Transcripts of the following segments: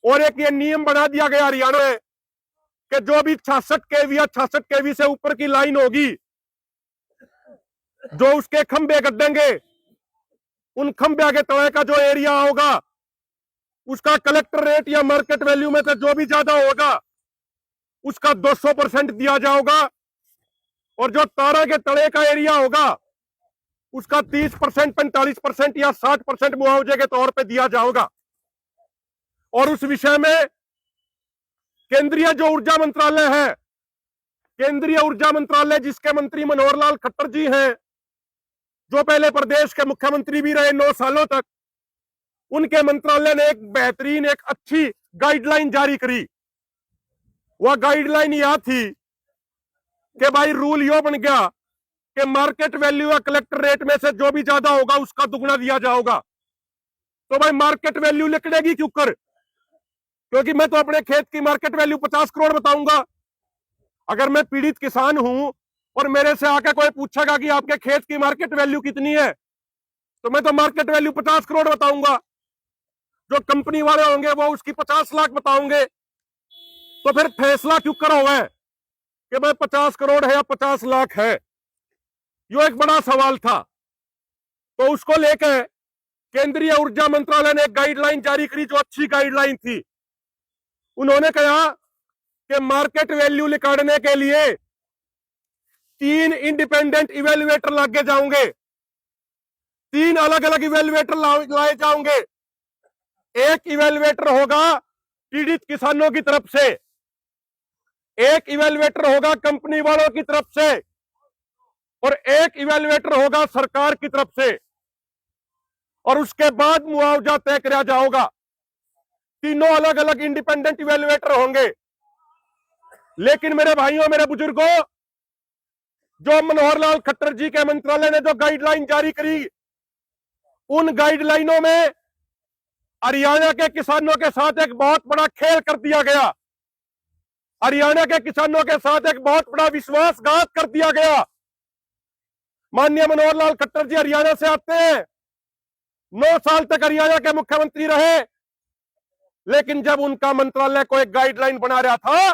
और एक ये नियम बना दिया गया हरियाणा में कि जो भी 66 केवी या 66 केवी से ऊपर की लाइन होगी, जो उसके खंभे कटेंगे, उन खंभे के तले का जो एरिया होगा उसका कलेक्टर रेट या मार्केट वैल्यू में से जो भी ज्यादा होगा उसका 200% दिया जाएगा, और जो तारा के तले का एरिया होगा उसका 30%, 45% या 60% मुआवजे के तौर पे दिया जाएगा। और उस विषय में केंद्रीय जो ऊर्जा मंत्रालय है, केंद्रीय ऊर्जा मंत्रालय जिसके मंत्री मनोहर लाल खट्टर जी हैं, जो पहले प्रदेश के मुख्यमंत्री भी रहे 9 सालों तक, उनके मंत्रालय ने एक बेहतरीन, एक अच्छी गाइडलाइन जारी करी। वह गाइडलाइन यह थी कि भाई रूल यो बन गया कि मार्केट वैल्यू या कलेक्टर रेट में से जो भी ज्यादा होगा उसका दुगना दिया जाएगा। तो भाई मार्केट वैल्यू निकलेगी क्यों कर, क्योंकि मैं तो अपने खेत की मार्केट वैल्यू 50 करोड़ बताऊंगा। अगर मैं पीड़ित किसान हूं और मेरे से आके कोई पूछेगा कि आपके खेत की मार्केट वैल्यू कितनी है, तो मैं तो मार्केट वैल्यू 50 करोड़ बताऊंगा। जो कंपनी वाले होंगे वो उसकी 50 लाख बताओगे। तो फिर फैसला क्यों करो है कि भाई 50 करोड़ है या 50 लाख है? यो एक बड़ा सवाल था। तो उसको लेकर केंद्रीय ऊर्जा मंत्रालय ने एक गाइडलाइन जारी करी, जो अच्छी गाइडलाइन थी। उन्होंने कहा कि मार्केट वैल्यू निकालने के लिए 3 इंडिपेंडेंट इवेल्युएटर लागे जाओगे, 3 अलग अलग इवेल्युएटर लाए जाओगे। एक इवेल्युएटर होगा पीड़ित किसानों की तरफ से, एक इवेल्युएटर होगा कंपनी वालों की तरफ से, और एक इवेल्युएटर होगा सरकार की तरफ से। और उसके बाद मुआवजा तय किया जाएगा। तीनों अलग अलग इंडिपेंडेंट इवेल्युएटर होंगे। लेकिन मेरे भाइयों, मेरे बुजुर्गों, जो मनोहर लाल खट्टर जी के मंत्रालय ने जो गाइडलाइन जारी करी, उन गाइडलाइनों में हरियाणा के किसानों के साथ एक बहुत बड़ा खेल कर दिया गया। हरियाणा के किसानों के साथ एक बहुत बड़ा विश्वासघात कर दिया गया। माननीय मनोहर लाल खट्टर जी हरियाणा से आते हैं, 9 साल तक हरियाणा के मुख्यमंत्री रहे, लेकिन जब उनका मंत्रालय को एक गाइडलाइन बना रहा था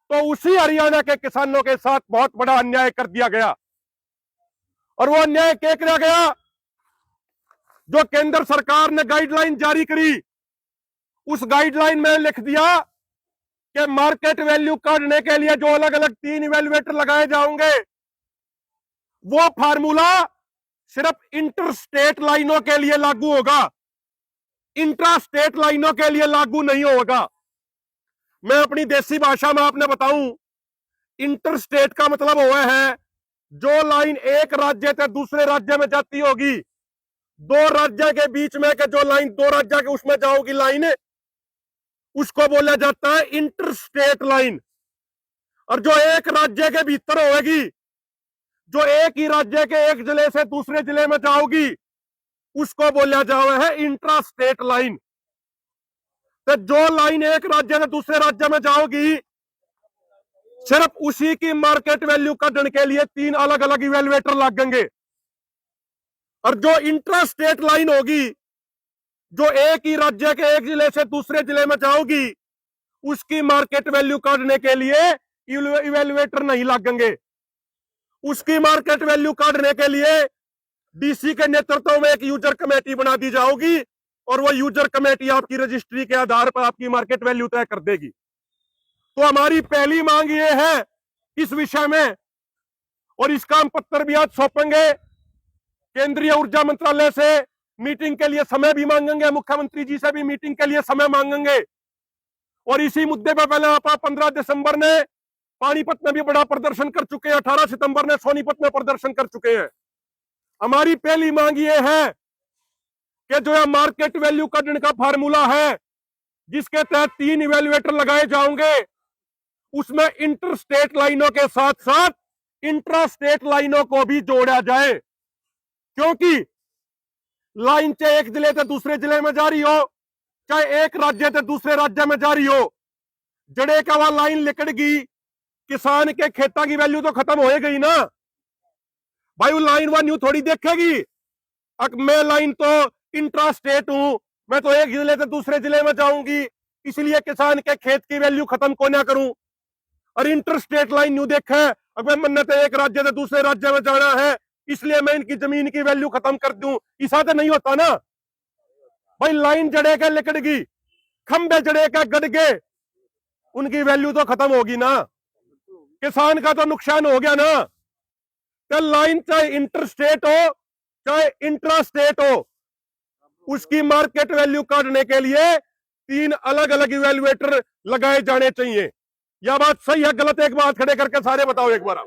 तो उसी हरियाणा के किसानों के साथ बहुत बड़ा अन्याय कर दिया गया। और वो अन्याय क्या किया गया? जो केंद्र सरकार ने गाइडलाइन जारी करी, उस गाइडलाइन में लिख दिया कि मार्केट वैल्यू काटने के लिए जो अलग अलग 3 इवेल्युएटर लगाए जाएंगे, वो फार्मूला सिर्फ इंटर स्टेट लाइनों के लिए लागू होगा, इंट्रा स्टेट लाइनों के लिए लागू नहीं होगा। मैं अपनी देसी भाषा में आपने बताऊं, इंटर स्टेट का मतलब हुआ है जो लाइन एक राज्य से दूसरे राज्य में जाती होगी, 2 राज्य के बीच में के जो लाइन 2 राज्य के उसमें जाओगी लाइन, उसको बोला जाता है इंटर स्टेट लाइन। और जो एक राज्य के भीतर होगी, जो एक ही राज्य के एक जिले से दूसरे जिले में जाओगी, उसको बोला जाओ है इंट्रा स्टेट लाइन। तो जो लाइन एक राज्य से दूसरे राज्य में जाओगी, सिर्फ उसी की मार्केट वैल्यू काटने के लिए 3 अलग अलग इवेल्युएटर लगेंगे। और जो इंट्रा स्टेट लाइन होगी, जो एक ही राज्य के एक जिले से दूसरे जिले में जाओगी, उसकी मार्केट वैल्यू काटने के लिए इवेल्युएटर नहीं लगेंगे। उसकी मार्केट वैल्यू काटने के लिए डीसी के नेतृत्व में एक यूजर कमेटी बना दी जाएगी, और वो यूजर कमेटी आपकी रजिस्ट्री के आधार पर आपकी मार्केट वैल्यू तय कर देगी। तो हमारी पहली मांग ये है इस विषय में, और इसका हम पत्र भी आज सौंपेंगे केंद्रीय ऊर्जा मंत्रालय से, मीटिंग के लिए समय भी मांगेंगे, मुख्यमंत्री जी से भी मीटिंग के लिए समय मांगेंगे। और इसी मुद्दे पर पहले आप 15 दिसंबर ने पानीपत में भी बड़ा प्रदर्शन कर चुके हैं, 18 सितंबर ने सोनीपत में प्रदर्शन कर चुके हैं। हमारी पहली मांग ये है कि जो है मार्केट वैल्यू काटने का फार्मूला है, जिसके तहत 3 इवेल्युएटर लगाए जाएंगे, उसमें इंटर स्टेट लाइनों के साथ साथ इंट्रा स्टेट लाइनों को भी जोड़ा जाए। क्योंकि लाइन चाहे एक जिले से दूसरे जिले में जारी हो, चाहे एक राज्य से दूसरे राज्य में जारी हो, जड़े का वह लाइन लिकड़गी, किसान के खेतों की वैल्यू तो खत्म हो गई ना भाई। वो लाइन वन न्यू थोड़ी देखेगी। अब मैं लाइन तो इंट्रा स्टेट हूं, मैं तो एक जिले से दूसरे जिले में जाऊंगी, इसलिए किसान के खेत की वैल्यू खत्म को ना करूं। और इंटर स्टेट लाइन न्यू देखा है, अगर मन्नत है एक राज्य से दूसरे राज्य में जाना है, इसलिए मैं इनकी जमीन की वैल्यू खत्म कर दूं, ऐसा तो नहीं होता ना भाई। लाइन जड़ेगा लिकड़गी, खंबे जड़ेगा गड़गे, उनकी वैल्यू तो खत्म होगी ना, किसान का तो नुकसान हो गया ना। तो लाइन चाहे इंटर स्टेट हो चाहे इंट्रा स्टेट हो, उसकी मार्केट वैल्यू काटने के लिए 3 अलग अलग इवेल्युएटर लगाए जाने चाहिए। यह बात सही है गलत, एक बात खड़े करके सारे बताओ एक बार।